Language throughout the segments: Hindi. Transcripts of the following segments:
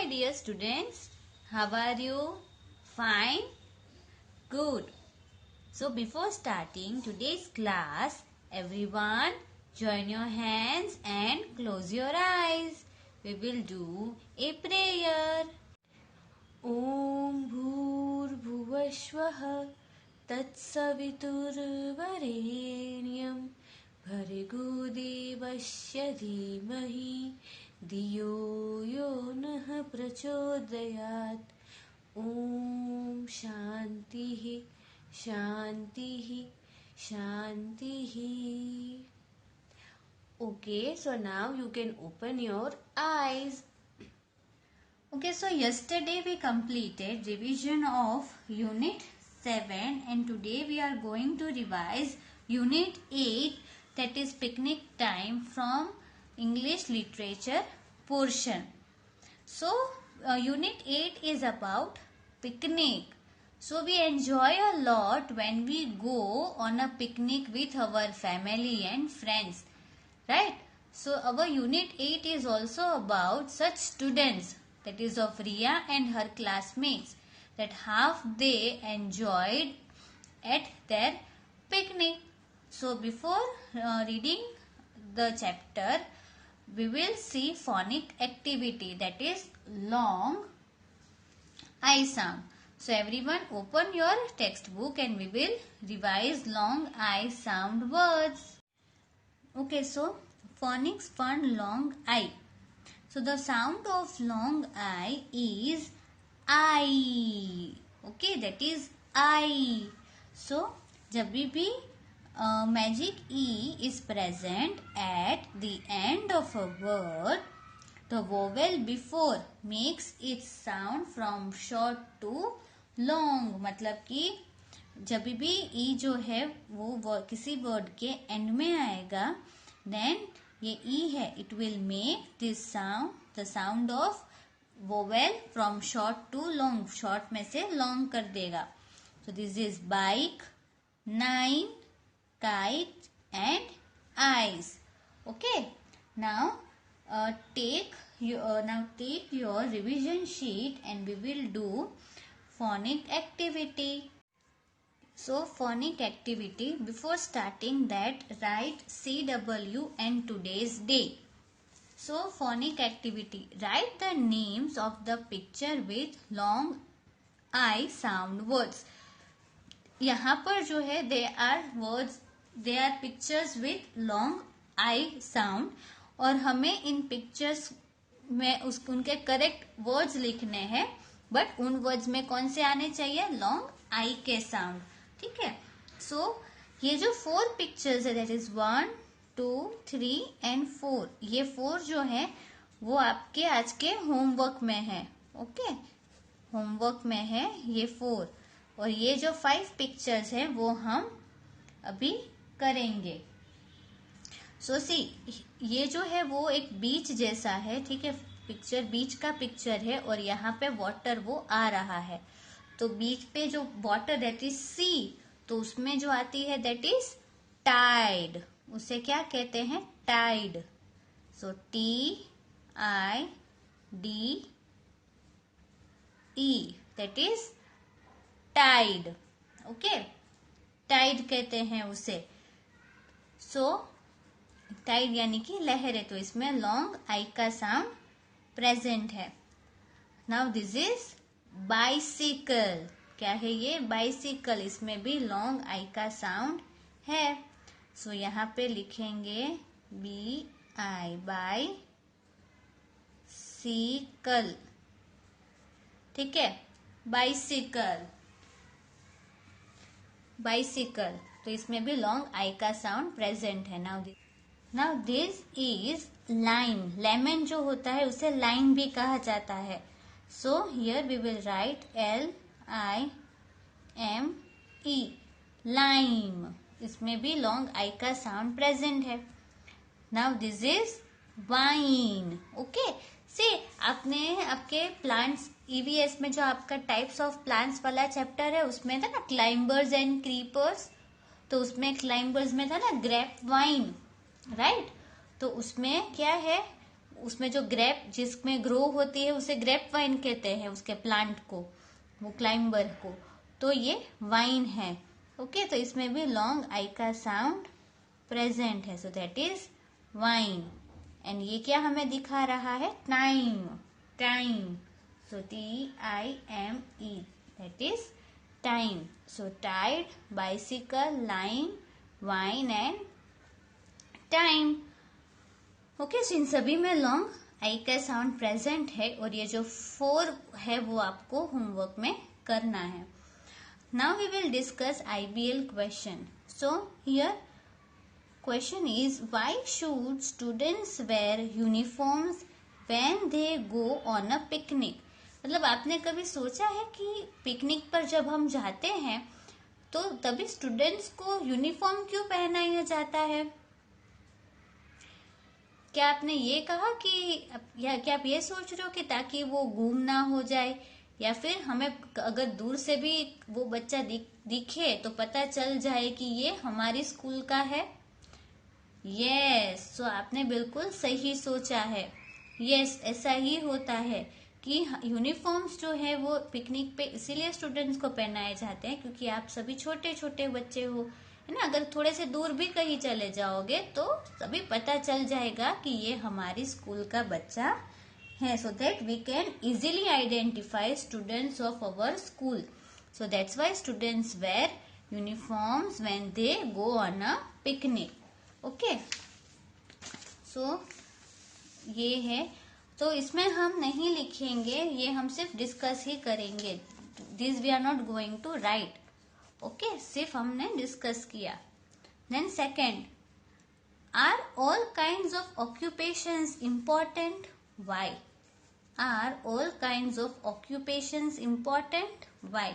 dear students, how are you? Fine? Good. So before starting today's class, everyone join your hands and close your eyes. We will do a prayer. Om Bhurbhuvasvaha Tatsavituर्वरेण्यं भर्गो देवस्य धीमहि धियो यो नः प्रचोदयात्. Om Shantihi Shantihi Shantihi. Okay, so now you can open your eyes. Okay, so yesterday we completed revision of Unit 7 and today we are going to revise Unit 8, that is picnic time, from English literature portion. So Unit 8 is about picnic. So we enjoy a lot when we go on a picnic with our family and friends, right? So our Unit 8 is also about such students, that is of Riya and her classmates, that how they enjoyed at their picnic. So before reading the chapter, we will see phonic activity, that is long I sound. So everyone open your textbook and we will revise long I sound words. Okay, so phonics fun long I. So the sound of long I is I. Okay, that is I. So जब भी magic E is present at the end of a word, the vowel before makes its sound from short to long. मतलब कि जब भी E जो है वो किसी word के end में आएगा, then ये E है, it will make this sound, the sound of vowel from short to long. Short में से long कर देगा. So this is bike, nine, kite and eyes. Okay. Now take your revision sheet and we will do phonic activity. So phonic activity, before starting that, write CW and today's day. So phonic activity, write the names of the picture with long I sound words. यहाँ पर जो है they are words, they are pictures with long I sound और हमें इन पिक्चर्स में उनके करेक्ट वर्ड्स लिखने हैं, बट उन वर्ड्स में कौन से आने चाहिए? लॉन्ग आई के साउंड. ठीक है. सो ये जो 4 पिक्चर्स है, दैट इज 1, 2, 3 एंड 4, ये 4 जो है वो आपके आज के होमवर्क में है. ओके, होमवर्क में है ये 4. और ये जो 5 पिक्चर्स है वो हम अभी करेंगे. सो सी, ये जो है वो एक बीच जैसा है. ठीक है, पिक्चर बीच का पिक्चर है और यहाँ पे वाटर वो आ रहा है. तो बीच पे जो वाटर दैट इज सी, तो उसमें जो आती है दैट इज टाइड. उसे क्या कहते हैं? Tide. So TIDE, that is tide. Okay, tide कहते हैं उसे. सो टाइड यानी कि लहरें, तो इसमें लॉन्ग आई का साउंड प्रेजेंट है. Now this is bicycle. क्या है ये? बाइसिकल. इसमें भी लॉन्ग आई का साउंड है. सो यहाँ पे लिखेंगे BI, बाई सिकल. ठीक है, बाइसिकल, बाइसिकल. तो इसमें भी लॉन्ग आई का साउंड प्रेजेंट है. Now this is lime. Lemon जो होता है उसे लाइम भी कहा जाता है. So here we will write LIME, lime. इसमें भी लॉन्ग आई का साउंड प्रेजेंट है. Now this is wine. Okay, से आपने आपके प्लांट्स EVS में जो आपका टाइप्स ऑफ प्लांट्स वाला चैप्टर है उसमें था ना क्लाइंबर्स एंड क्रीपर्स. तो उसमें क्लाइंबर्स में था ना ग्रेप वाइन, राइट. तो उसमें क्या है, उसमें जो ग्रेप जिसमें ग्रो होती है उसे ग्रेप वाइन कहते हैं, उसके प्लांट को, वो क्लाइंबर को, तो ये वाइन है। ओके, तो इसमें भी लॉन्ग आई का साउंड प्रेजेंट है, so that is wine. And ये क्या हमें दिखा रहा है? Time, time, so TIME, that is time. So tide, bicycle, line, wine and time. Okay, so इन सभी में लॉन्ग आई का साउंड प्रेजेंट है और ये जो 4 है वो आपको होमवर्क में करना है। Now we will discuss IBL question. So here question is, why should students wear uniforms when they go on a picnic? मतलब आपने कभी सोचा है कि पिकनिक पर जब हम जाते हैं तो तभी स्टूडेंट्स को यूनिफॉर्म क्यों पहनाया जाता है? क्या आपने ये कहा कि या क्या आप ये सोच रहे हो कि ताकि वो गुम ना हो जाए, या फिर हमें अगर दूर से भी वो बच्चा दिखे तो पता चल जाए कि ये हमारी स्कूल का है? यस, सो आपने बिल्कुल सही सोचा है। यस, ऐसा ही होता है कि यूनिफॉर्म्स जो है वो पिकनिक पे इसीलिए स्टूडेंट्स को पहनाए जाते हैं क्योंकि आप सभी छोटे छोटे बच्चे हो, है ना। अगर थोड़े से दूर भी कहीं चले जाओगे तो तभी पता चल जाएगा कि ये हमारी स्कूल का बच्चा है, so that we can easily identify students of our school. So that's why students wear uniforms when they go on a picnic. Okay, so ये है, तो इसमें हम नहीं लिखेंगे, ये हम सिर्फ डिस्कस ही करेंगे। This we are not going to write. Okay, सिर्फ हमने डिस्कस किया। Then second, are all kind of occupations important? Why are all kind of occupations important? Why,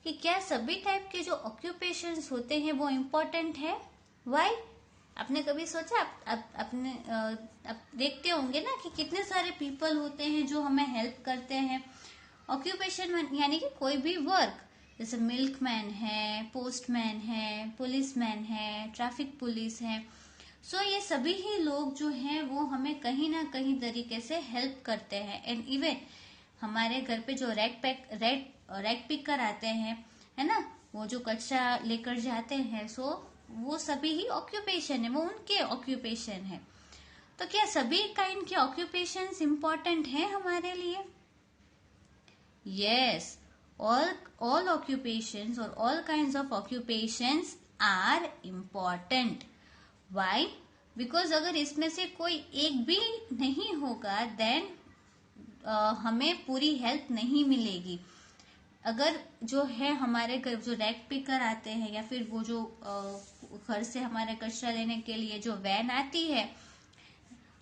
कि क्या सभी टाइप के जो ऑक्यूपेशंस होते हैं वो इम्पॉर्टेंट है? वाई? आपने कभी सोचा? अपने आप देखते होंगे ना कि कितने सारे पीपल होते हैं जो हमें हेल्प करते हैं। ऑक्यूपेशन यानी कि कोई भी वर्क, जैसे मिल्कमैन है, पोस्टमैन है, पुलिसमैन है, ट्रैफिक पुलिस है। सो ये सभी ही लोग जो हैं वो हमें कहीं ना कहीं तरीके से हेल्प करते हैं। एंड इवन हमारे घर पे जो रैक पिकर आते हैं, है ना, वो जो कचरा लेकर जाते हैं, सो वो सभी ही ऑक्यूपेशन है, वो उनके ऑक्यूपेशन है। तो क्या सभी काइंड के ऑक्यूपेशंस इम्पोर्टेंट है हमारे लिए? Yes, all occupations or all kinds of occupations are important. Why? Because अगर इसमें से कोई एक भी नहीं होगा देन हमें पूरी हेल्प नहीं मिलेगी। अगर जो है हमारे घर जो रैक पिकर आते हैं या फिर वो जो घर से हमारे कचरा लेने के लिए जो वैन आती है,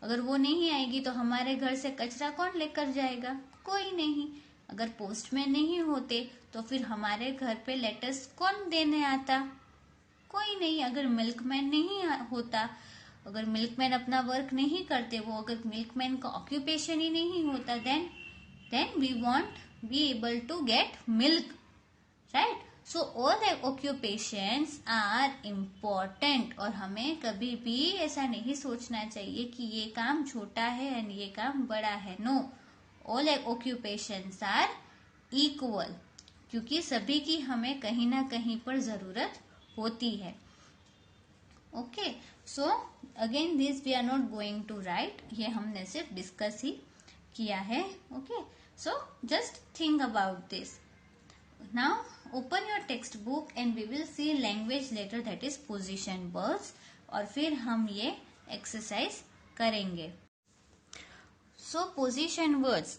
अगर वो नहीं आएगी तो हमारे घर से कचरा कौन लेकर जाएगा? कोई नहीं। अगर पोस्टमैन नहीं होते तो फिर हमारे घर पे लेटर्स कौन देने आता? कोई नहीं। अगर मिल्कमैन नहीं होता, अगर मिल्कमैन अपना वर्क नहीं करते, वो अगर मिल्कमैन का ऑक्यूपेशन ही नहीं होता, then we won't be able to get milk, right? So all the occupations are important और हमें कभी भी ऐसा नहीं सोचना चाहिए कि ये काम छोटा है और ये काम बड़ा है। No, all occupations are equal, क्योंकि सभी की हमें कहीं ना कहीं पर जरूरत होती है। Okay, so again this we are not going to write, ये हमने सिर्फ डिस्कस ही किया है। Okay, so just think about this. Now open your textbook and we will see language later, that is position words, और फिर हम ये exercise करेंगे। So position words,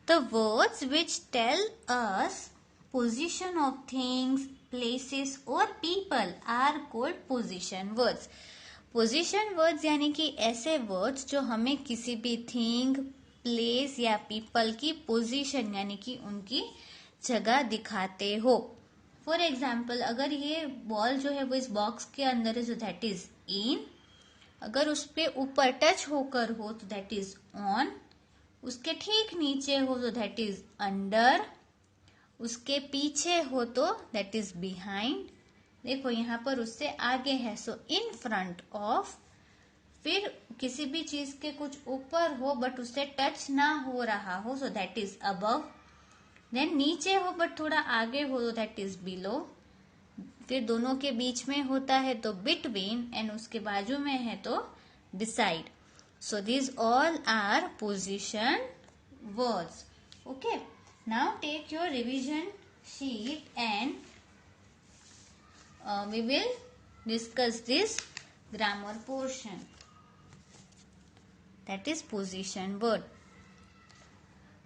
the words which tell us position of things, places or people are called position words. Position words यानी कि ऐसे words जो हमें किसी भी thing, प्लेस या पीपल की पोजीशन यानी कि उनकी जगह दिखाते हो। फॉर एग्जाम्पल, अगर ये बॉल जो है वो इस बॉक्स के अंदर है, जो दैट इज इन। अगर उस पे ऊपर टच होकर हो तो दैट इज ऑन। उसके ठीक नीचे हो तो दैट इज अंडर। उसके पीछे हो तो दैट इज बिहाइंड। देखो यहाँ पर उससे आगे है, सो इन फ्रंट ऑफ। फिर किसी भी चीज के कुछ ऊपर हो बट उससे टच ना हो रहा हो, so that is above. Then नीचे हो बट थोड़ा आगे हो, तो दैट इज बिलो। फिर दोनों के बीच में होता है तो बिटवीन, एंड उसके बाजू में है तो beside. So these all are position words. Okay. Now take your revision sheet and we will discuss this grammar portion. That is position word.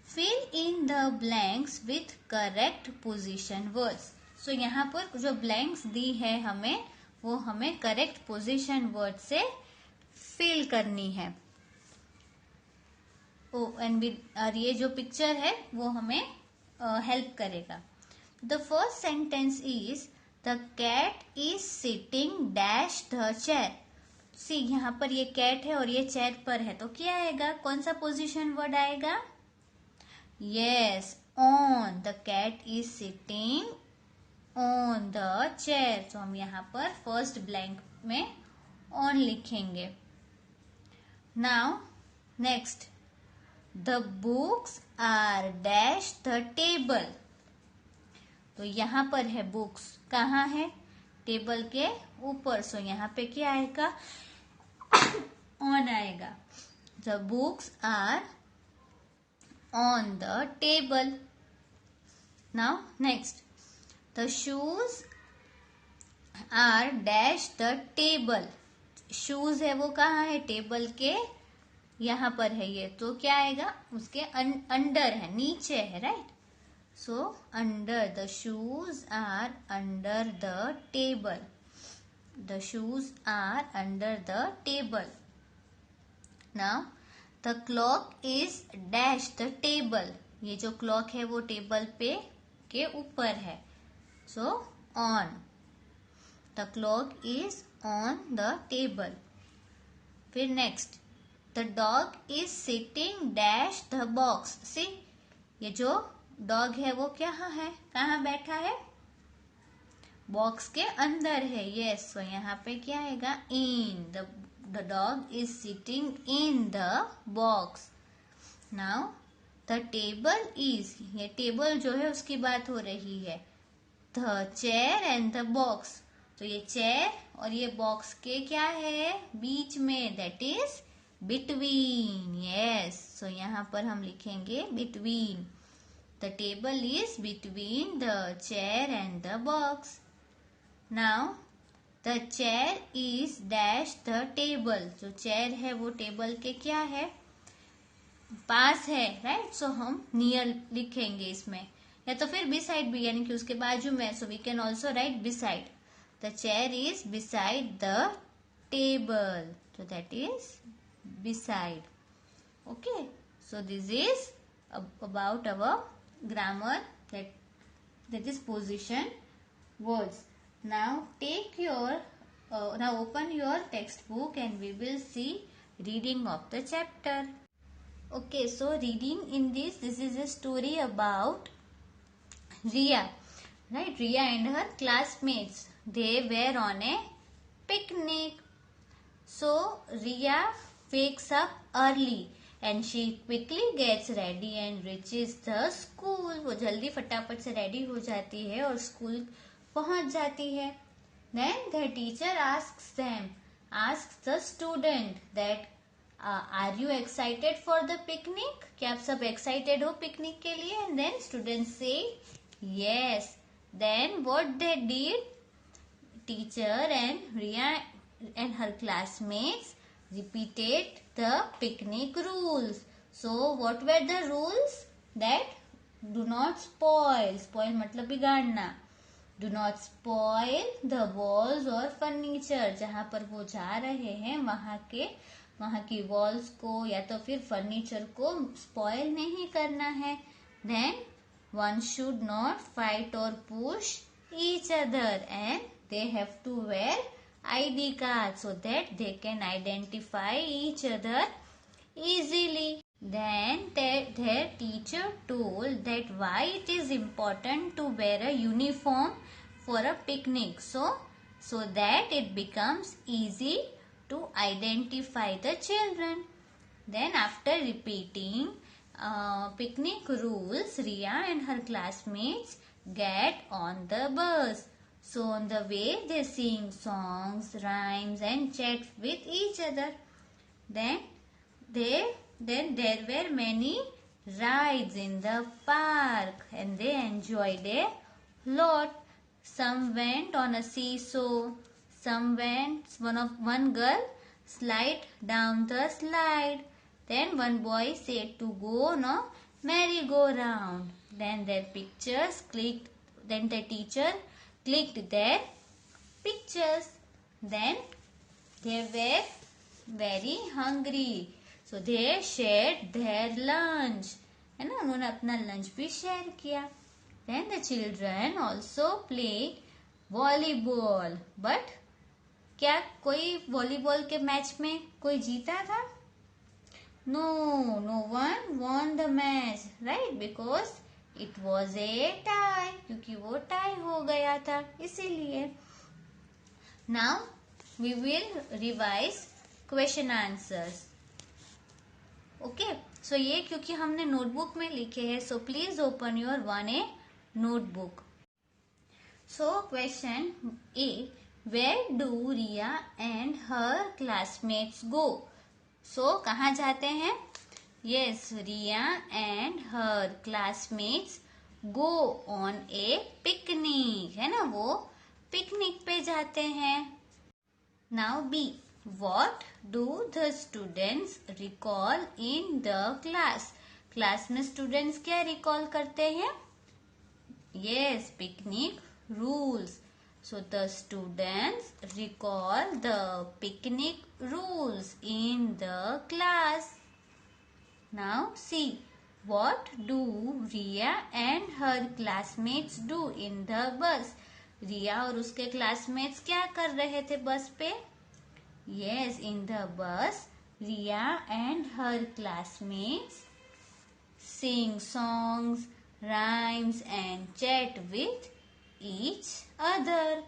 Fill in the blanks with correct position words. So यहाँ पर जो blanks दी है हमें, वो हमें correct position word से फिल करनी है। और ये जो पिक्चर है वो हमें हेल्प करेगा। The first sentence is the cat is sitting dash the chair. See यहाँ पर ये कैट है और ये चेयर पर है, तो क्या आएगा, कौन सा पोजीशन वर्ड आएगा? Yes, on. The cat is sitting on the chair. तो हम यहाँ पर फर्स्ट ब्लैंक में ऑन लिखेंगे। Now, next, the books are dash the table. तो यहाँ पर है books, कहाँ है? टेबल के ऊपर। सो यहाँ पे क्या आएगा? on आएगा। The books are on the table. Now, next, the shoes are dash the table. Shoes है वो कहाँ है? टेबल के यहाँ पर है ये, तो क्या आएगा? उसके अंडर है, नीचे है, right? So under, the shoes are under the table. The shoes are under the table. Now the clock is dash the table. ये जो क्लॉक है वो टेबल पे के ऊपर है, so on. The clock is on the table. फिर next, the dog is sitting dash the box. See, ये जो dog है वो क्या है, कहाँ बैठा है? बॉक्स के अंदर है। yes, so यहाँ पे क्या आएगा? in. The dog is sitting in the box. Now the table is, ये टेबल जो है उसकी बात हो रही है। the chair and the box. तो ये चेयर और ये बॉक्स के क्या है? बीच में, दैट इज बिटवीन। यस, सो यहाँ पर हम लिखेंगे between. The table is between the chair and the box. Now the chair is dash the table. जो चेयर है वो टेबल के क्या है? पास है, राइट? सो हम नियर लिखेंगे इसमें, या तो फिर बिसाइड भी, यानी कि उसके बाजू में। So we can also write beside. The chair is beside the table. So that is beside. Okay. So this is about our grammar, that is position words. Now take your now open your textbook and we will see reading of the chapter. Okay. So reading in this is a story about Riya. Right? Riya and her classmates. They were on a picnic. So Riya wakes up early and she quickly gets ready and reaches the school. वो जल्दी फटाफट से रेडी हो जाती है और स्कूल पहुंच जाती है। Then the teacher asks the student that are you excited for the picnic? क्या आप सब excited हो पिकनिक के लिए? And then students say yes. Then what they did? Teacher and Riya and her classmates repeated the picnic rules. So what were the rules? That do not spoil. Spoil मतलब बिगाड़ना. Do not spoil the walls or furniture. जहाँ पर वो जा रहे हैं वहाँ की walls को या तो फिर furniture को spoil नहीं करना है. Then one should not fight or push each other and they have to wear ID cards so that they can identify each other easily. Then their teacher told that why it is important to wear a uniform for a picnic, so that it becomes easy to identify the children. Then after repeating picnic rules, Riya and her classmates get on the bus. So on the way they sing songs, rhymes and chat with each other. Then there were many rides in the park and they enjoyed a lot. Some went on a seesaw, one girl slid down the slide. Then one boy said to go on a merry-go-round. Then their pictures clicked. Then the teacher clicked their pictures. Then they were very hungry, so they shared their lunch. है ना, उन्होंने अपना लंच भी शेयर किया. Then the children also played volleyball. But क्या कोई वॉलीबॉल के मैच में कोई जीता था? No one won the match, right? Because it was a tie. क्योंकि वो tie हो गया था, इसीलिए. Now we will revise question answers. Okay, so ये क्योंकि हमने नोटबुक में लिखे हैं, so please open your 1A notebook. So question A, where do Riya and her classmates go? So कहाँ जाते हैं? Yes, Riya and her classmates go on a picnic. है ना, वो पिकनिक पे जाते हैं. Now B, what do the students recall in the class? Class में स्टूडेंट्स क्या रिकॉल करते हैं? Yes, picnic rules. So the students recall the picnic rules in the class. Now see, what do Riya and her classmates do in the bus? रिया और उसके क्लासमेट्स क्या कर रहे थे बस पे? Yes, in the bus, Riya and her classmates sing songs, rhymes and chat with each other.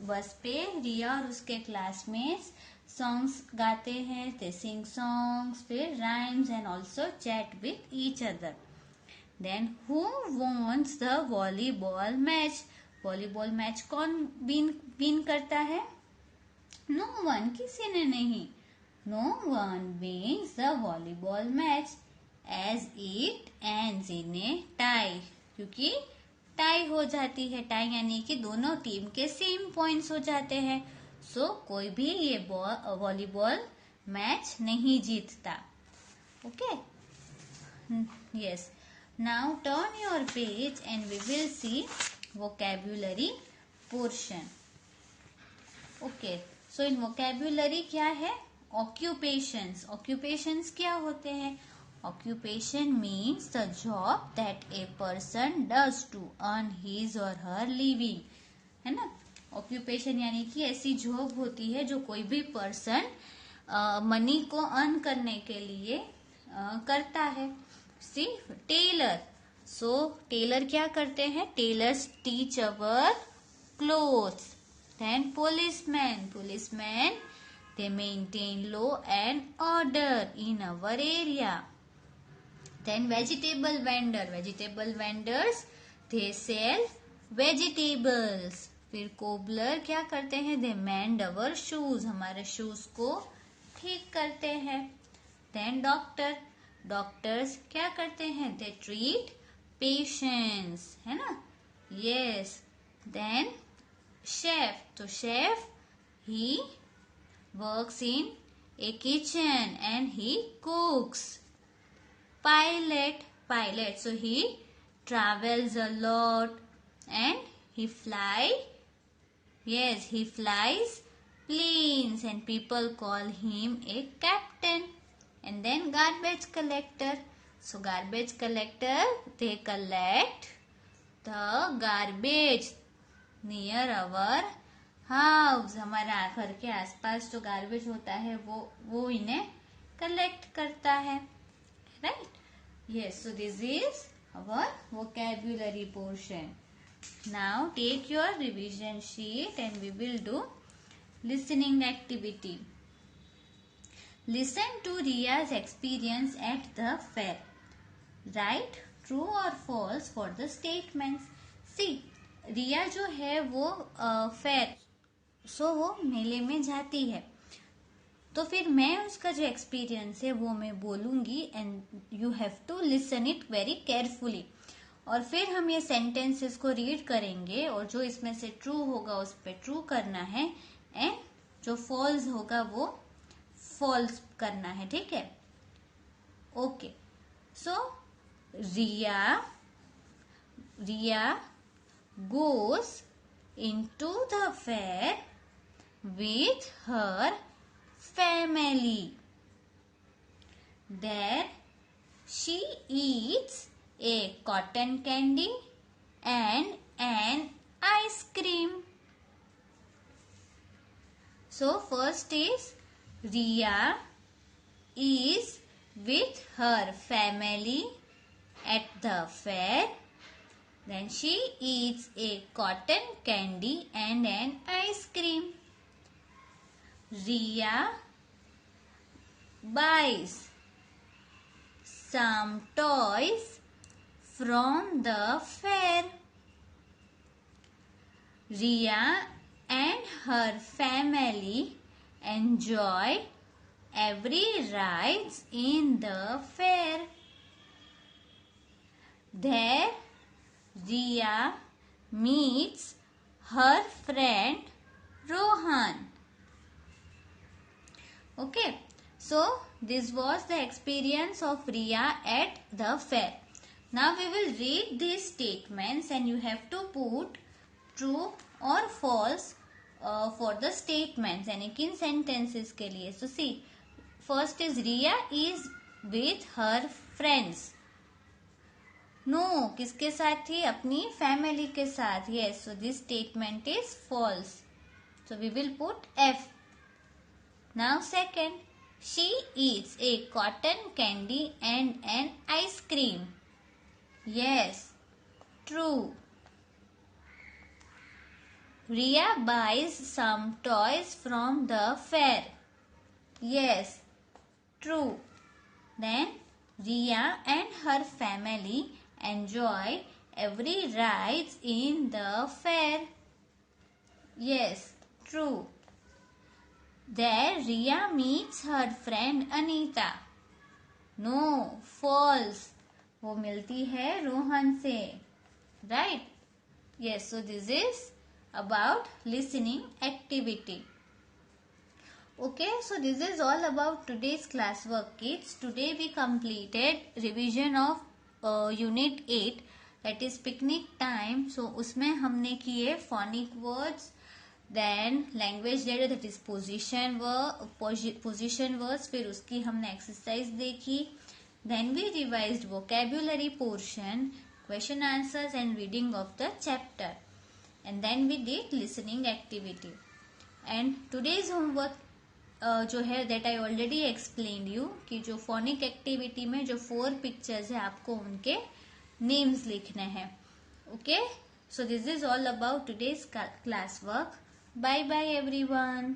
बस पे रिया और उसके क्लासमेट्स सॉन्ग्स गाते हैं. they sing songs, फिर rhymes and also chat with each other. Then who wants the volleyball match? Volleyball match कौन विन करता है? No one, किसी ने नहीं. No one wins the volleyball match as it ends in a tie. क्योंकि टाई हो जाती है. टाई यानी कि दोनों टीम के सेम पॉइंट्स हो जाते हैं. सो कोई भी ये वॉलीबॉल मैच नहीं जीतता. Okay, yes. Now turn your page and we will see vocabulary portion. Okay, so in vocabulary क्या है? occupations. occupations क्या होते हैं? Occupation means the job that a person does to earn his or her living. है ना? Occupation यानी कि ऐसी जॉब होती है जो कोई भी पर्सन मनी को अर्न करने के लिए करता है. सिर्फ टेलर. सो टेलर क्या करते हैं? Tailors teach our clothes. Then policeman they maintain law and order in our area. Then vegetable vendors they sell vegetables. फिर कोबलर क्या करते हैं? they mend our shoes. हमारे शूज को ठीक करते हैं. Then doctors क्या करते हैं? they treat patients. है ना? yes. Then chef. तो chef he works in a kitchen and he cooks. Pilot, so he travels a lot and he flies planes and people call him a captain. And then garbage collector. So garbage collector, they collect the garbage near our house. हमारा घर के आसपास जो गार्बेज होता है वो इन्हें कलेक्ट करता है. Right? Yes, so this is our vocabulary portion. Now take your revision sheet and we will do listening activity. Listen to Riya's experience at the fair. Write true or false for the statements. See, रिया जो है वो फेयर वो मेले में जाती है, तो फिर मैं उसका जो एक्सपीरियंस है वो मैं बोलूंगी and you have to listen it very carefully. और फिर हम ये सेंटेंसेस को रीड करेंगे और जो इसमें से ट्रू होगा उस पर ट्रू करना है एंड जो फॉल्स होगा वो फॉल्स करना है. ठीक है. Okay. So Riya goes into the fair with her family. There she eats a cotton candy and an ice cream. So first is Riya is with her family at the fair. Then she eats a cotton candy and an ice cream. Riya buys some toys from the fair. Riya and her family enjoy every rides in the fair. There Riya meets her friend Rohan. Okay, so this was the experience of Riya at the fair. Now we will read these statements and you have to put true or false for the statements यानी कि इन sentences के लिए. So see, first is Riya is with her friends. No किसके साथ थी? अपनी फैमिली के साथ. Yes, so this statement is false. So we will put F. Now second, she eats a cotton candy and an ice cream. Yes, true. Riya buys some toys from the fair. Yes, true. Then Riya and her family enjoy every rides in the fair. Yes, true. There Riya meets her friend Anita. No, false. वो मिलती है रोहन से. Right? Yes, so this is about listening activity. Okay, so this is all about today's classwork, kids. Today we completed revision of unit 8, that is picnic time. So उसमें हमने किए phonic words, then language data, that is position words. फिर उसकी हमने exercise देखी. Then we revised vocabulary portion, question answers and reading of the chapter. And then we did listening activity. And today's homework जो है that I already explain you कि जो फोनिक एक्टिविटी में जो 4 पिक्चर्स है आपको उनके नेम्स लिखने हैं. Okay, so this is all about today's class work. Bye bye everyone.